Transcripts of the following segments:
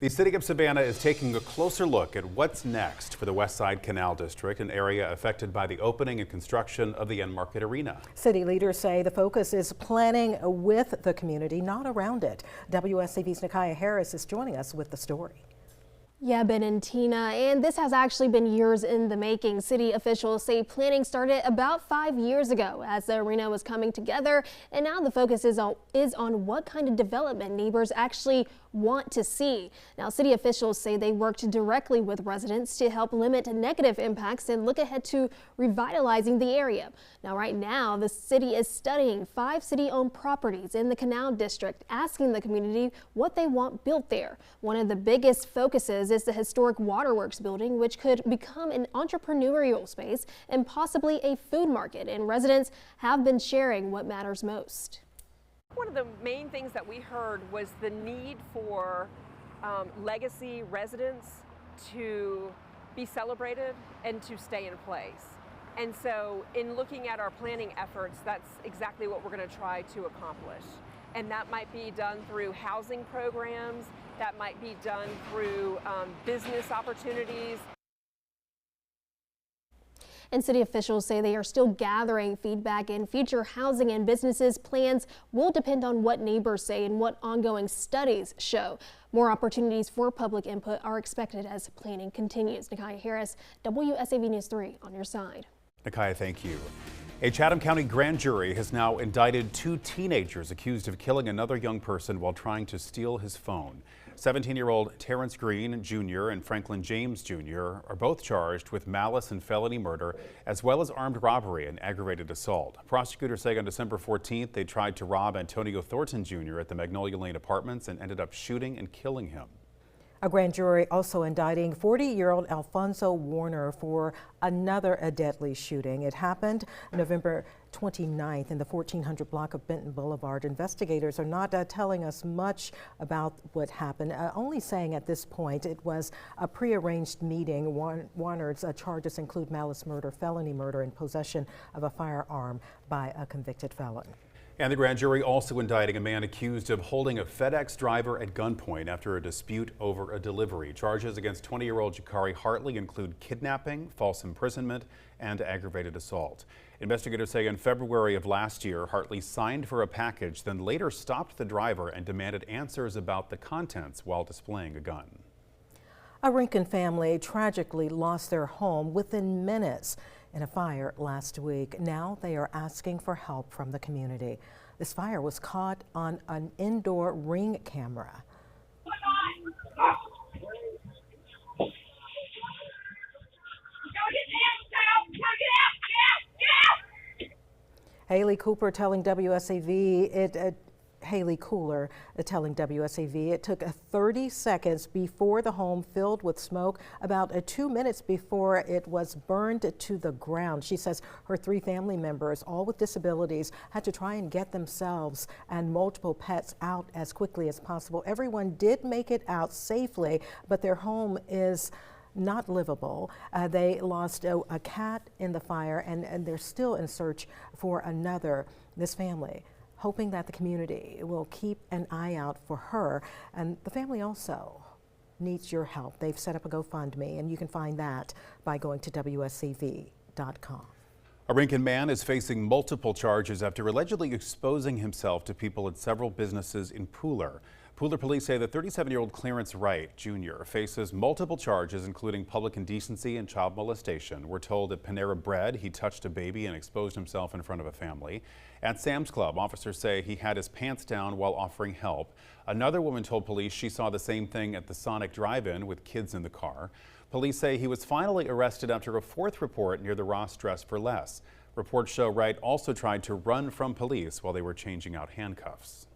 The city of Savannah is taking a closer look at what's next for the West Side Canal District, an area affected by the opening and construction of the Market Arena. City leaders say the focus is planning with the community, not around it. WSAV's Nakaya Harris is joining us with the story. Yeah, Ben and Tina, and this has actually been years in the making. City officials say planning started about 5 years ago as the arena was coming together, and now the focus is on what kind of development neighbors actually want to see. Now, city officials say they worked directly with residents to help limit negative impacts and look ahead to revitalizing the area. Now, right now, the city is studying 5 city-owned properties in the Canal District, asking the community what they want built there. One of the biggest focuses is the historic Waterworks building, which could become an entrepreneurial space and possibly a food market, and residents have been sharing what matters most. One of the main things that we heard was the need for legacy residents to be celebrated and to stay in place. And so in looking at our planning efforts, that's exactly what we're going to try to accomplish. And that might be done through housing programs, that might be done through business opportunities. And city officials say they are still gathering feedback, and future housing and businesses plans will depend on what neighbors say and what ongoing studies show. More opportunities for public input are expected as planning continues. Nakaya Harris, WSAV News 3 on your side. Nakaya, thank you. A Chatham County grand jury has now indicted 2 teenagers accused of killing another young person while trying to steal his phone. 17-year-old Terrence Green Jr. and Franklin James Jr. are both charged with malice and felony murder, as well as armed robbery and aggravated assault. Prosecutors say on December 14th they tried to rob Antonio Thornton Jr. at the Magnolia Lane Apartments and ended up shooting and killing him. A grand jury also indicting 40-year-old Alfonso Warner for another deadly shooting. It happened November 29th in the 1400 block of Benton Boulevard. Investigators are not telling us much about what happened, only saying at this point it was a prearranged meeting. Warner's charges include malice murder, felony murder, and possession of a firearm by a convicted felon. And the grand jury also indicting a man accused of holding a FedEx driver at gunpoint after a dispute over a delivery. Charges against 20-year-old Jakari Hartley include kidnapping, false imprisonment, and aggravated assault. Investigators say in February of last year, Hartley signed for a package, then later stopped the driver and demanded answers about the contents while displaying a gun. A Rincon family tragically lost their home within minutes in a fire last week. Now they are asking for help from the community. This fire was caught on an indoor Ring camera. Haley Cooper telling WSAV Haley Cooler telling WSAV it took 30 seconds before the home filled with smoke, about 2 minutes before it was burned to the ground. She says her 3 family members, all with disabilities, had to try and get themselves and multiple pets out as quickly as possible. Everyone did make it out safely, but their home is not livable. They lost a cat in the fire, and they're still in search for another. This family hoping that the community will keep an eye out for her, and the family also needs your help. They've set up a GoFundMe, and you can find that by going to WSAV.com. A Rincon man is facing multiple charges after allegedly exposing himself to people at several businesses in Pooler. Pooler police say the 37-year-old Clarence Wright Jr. faces multiple charges, including public indecency and child molestation. We're told at Panera Bread he touched a baby and exposed himself in front of a family. At Sam's Club, officers say he had his pants down while offering help. Another woman told police she saw the same thing at the Sonic Drive-In with kids in the car. Police say he was finally arrested after a 4th report near the Ross Dress for Less. Reports show Wright also tried to run from police while they were changing out handcuffs.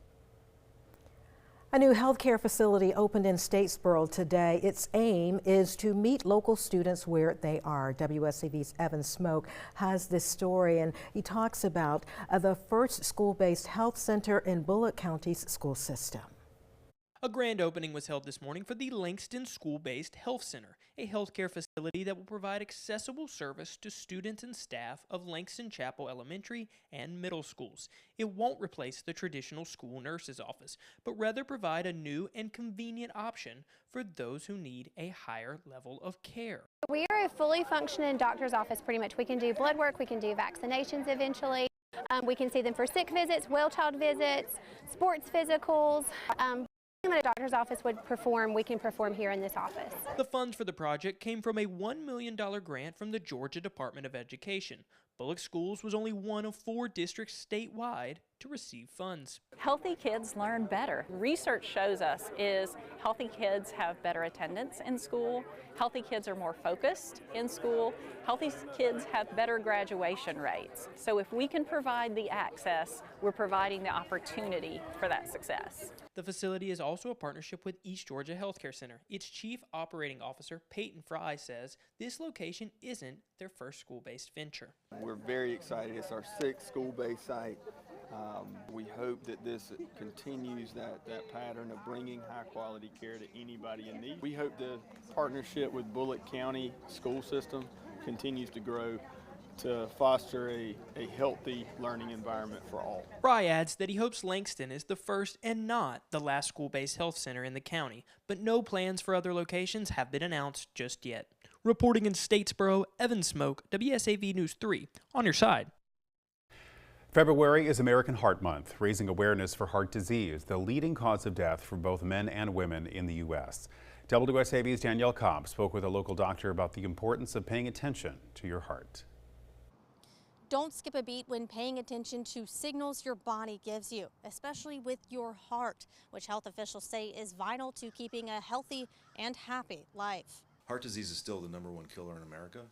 A new healthcare facility opened in Statesboro today. Its aim is to meet local students where they are. WSAV's Evan Smoke has this story, and he talks about the first school-based health center in Bullock County's school system. A grand opening was held this morning for the Langston School-Based Health Center, a healthcare facility that will provide accessible service to students and staff of Langston Chapel Elementary and middle schools. It won't replace the traditional school nurse's office, but rather provide a new and convenient option for those who need a higher level of care. We are a fully functioning doctor's office pretty much. We can do blood work, we can do vaccinations eventually. We can see them for sick visits, well child visits, sports physicals. That a doctor's office would perform, we can perform here in this office. The funds for the project came from a $1 million grant from the Georgia Department of Education. Bullock Schools was only one of 4 districts statewide to receive funds. Healthy kids learn better. Research shows us is healthy kids have better attendance in school, healthy kids are more focused in school, healthy kids have better graduation rates. So if we can provide the access, we're providing the opportunity for that success. The facility is also a partnership with East Georgia Healthcare Center. Its Chief Operating Officer, Peyton Fry, says this location isn't their first school-based venture. We're very excited. It's our 6th school-based site. We hope that this continues that pattern of bringing high-quality care to anybody in need. We hope the partnership with Bullock County school system continues to grow to foster a healthy learning environment for all. Fry adds that he hopes Langston is the first and not the last school-based health center in the county, but no plans for other locations have been announced just yet. Reporting in Statesboro, Evan Smoke, WSAV News 3, on your side. February is American Heart Month, raising awareness for heart disease, the leading cause of death for both men and women in the U.S. WSAV's Danielle Cobb spoke with a local doctor about the importance of paying attention to your heart. Don't skip a beat when paying attention to signals your body gives you, especially with your heart, which health officials say is vital to keeping a healthy and happy life. Heart disease is still the #1 killer in America.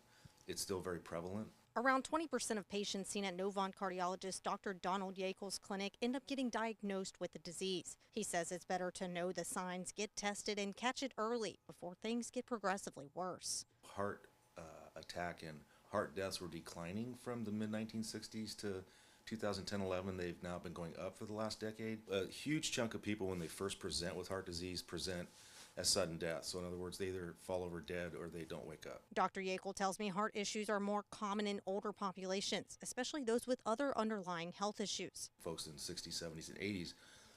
It's still very prevalent. Around 20% of patients seen at Novant cardiologist Dr. Donald Yakel's clinic end up getting diagnosed with the disease. He says it's better to know the signs, get tested, and catch it early before things get progressively worse. Heart attack and heart deaths were declining from the mid-1960s to 2010-11. They've now been going up for the last decade. A huge chunk of people, when they first present with heart disease, present as sudden death. So in other words, they either fall over dead or they don't wake up. Dr. Yakel tells me heart issues are more common in older populations, especially those with other underlying health issues. Folks in the 60s, 70s, and 80s,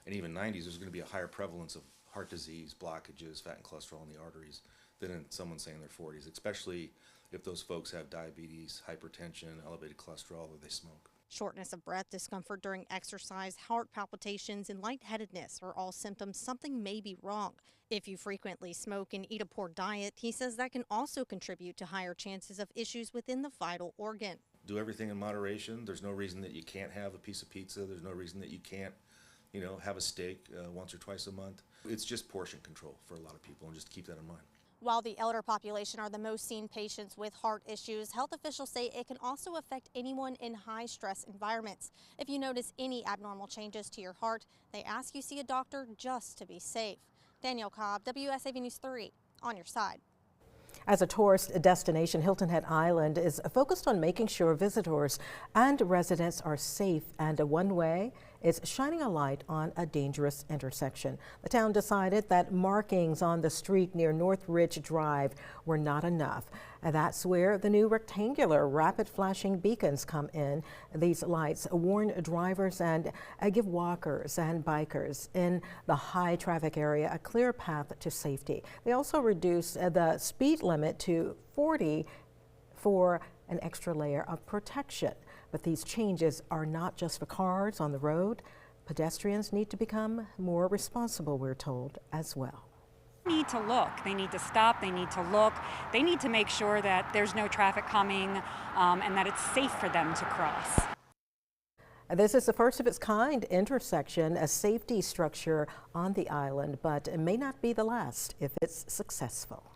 and even 90s, there's going to be a higher prevalence of heart disease, blockages, fat and cholesterol in the arteries than in someone, say, in their 40s, especially if those folks have diabetes, hypertension, elevated cholesterol, or they smoke. Shortness of breath, discomfort during exercise, heart palpitations, and lightheadedness are all symptoms something may be wrong. If you frequently smoke and eat a poor diet, he says that can also contribute to higher chances of issues within the vital organ. Do everything in moderation. There's no reason that you can't have a piece of pizza. There's no reason that you can't, have a steak once or twice a month. It's just portion control for a lot of people, and just keep that in mind. While the elder population are the most seen patients with heart issues, health officials say it can also affect anyone in high-stress environments. If you notice any abnormal changes to your heart, they ask you see a doctor just to be safe. Danielle Cobb, WSAV News 3, on your side. As a tourist destination, Hilton Head Island is focused on making sure visitors and residents are safe, and one way is shining a light on a dangerous intersection. The town decided that markings on the street near North Ridge Drive were not enough. That's where the new rectangular rapid flashing beacons come in. These lights warn drivers and give walkers and bikers in the high traffic area a clear path to safety. They also reduce the speed limit to 40 for an extra layer of protection. But these changes are not just for cars on the road. Pedestrians need to become more responsible, we're told, as well. They need to look. They need to stop. They need to look. They need to make sure that there's no traffic coming and that it's safe for them to cross. This is the first of its kind intersection, a safety structure on the island, but it may not be the last if it's successful.